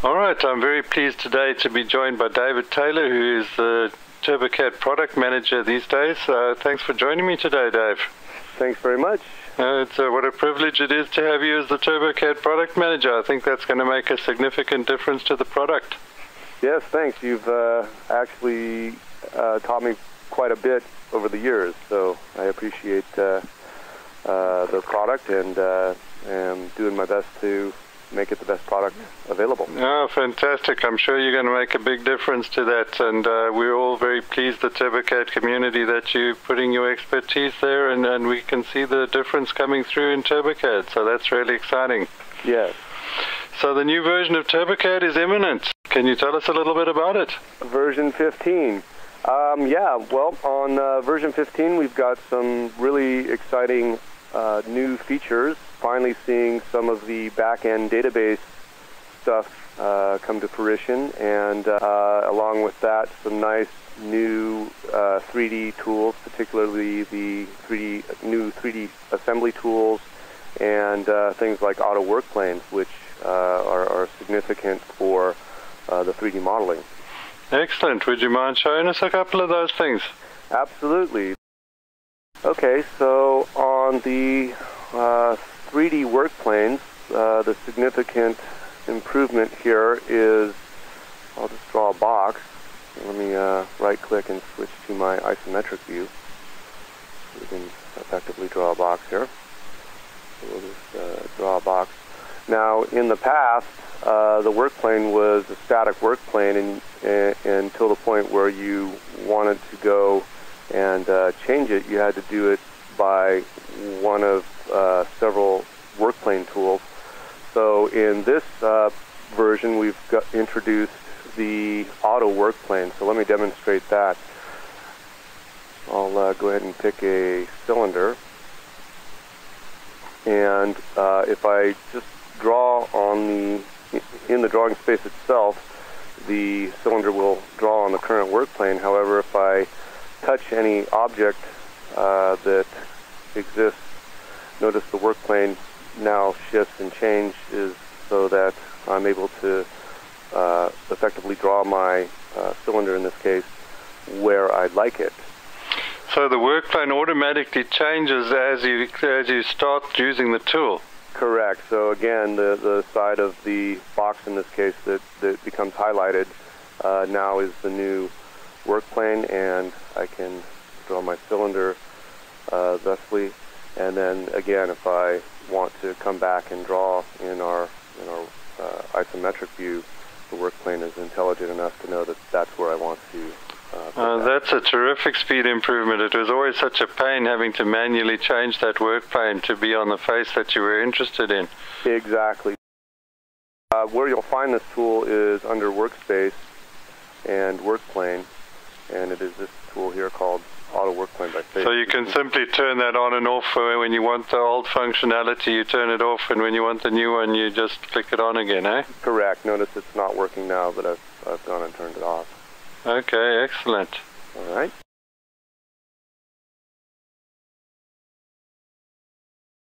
All right, I'm very pleased today to be joined by David Taylor, who is the TurboCAD product manager these days. Thanks for joining me today, Dave. Thanks very much. What a privilege it is to have you as the TurboCAD product manager. I think that's going to make a significant difference to the product. Yes, thanks. You've actually taught me quite a bit over the years, so I appreciate the product and am doing my best to make it the best product available. Oh, fantastic. I'm sure you're going to make a big difference to that, and we're all very pleased, the TurboCAD community, that you're putting your expertise there, and we can see the difference coming through in TurboCAD, so that's really exciting. Yes. So the new version of TurboCAD is imminent. Can you tell us a little bit about it? Version 15. Yeah, well, on version 15 we've got some really exciting new features. Finally seeing some of the back-end database stuff come to fruition, and along with that, some nice new 3D tools, particularly the new 3D assembly tools and things like auto workplanes, which are significant for the 3D modeling. Excellent. Would you mind showing us a couple of those things? Absolutely. Okay, so on the 3D workplanes, the significant improvement here is, I'll just draw a box. Let me right-click and switch to my isometric view. We can effectively draw a box here. So we'll just draw a box. Now, in the past, the workplane was a static workplane until the point where you wanted to go and change it. You had to do it by one of several workplane tools. So in this version, we've introduced the auto workplane. So let me demonstrate that. I'll go ahead and pick a cylinder, and if I just draw in the drawing space itself, the cylinder will draw on the current workplane. However, if I touch any object that exists, notice the workplane now shifts and changes so that I'm able to effectively draw my cylinder, in this case, where I'd like it. So the workplane automatically changes as you start using the tool? Correct. So again, the side of the box, in this case, that becomes highlighted now is the new workplane, and I can draw my cylinder thusly. And then again, if I want to come back and draw in our isometric view, the workplane is intelligent enough to know that that's where I want to that's a terrific speed improvement. It was always such a pain having to manually change that workplane to be on the face that you were interested in. Exactly. Where you'll find this tool is under Workspace and Workplane, and it is this tool here called Auto Workplane by Facet. So you can simply turn that on and off. When you want the old functionality, you turn it off, and when you want the new one, you just click it on again, eh? Correct. Notice it's not working now, but I've gone and turned it off. Okay, excellent. All right.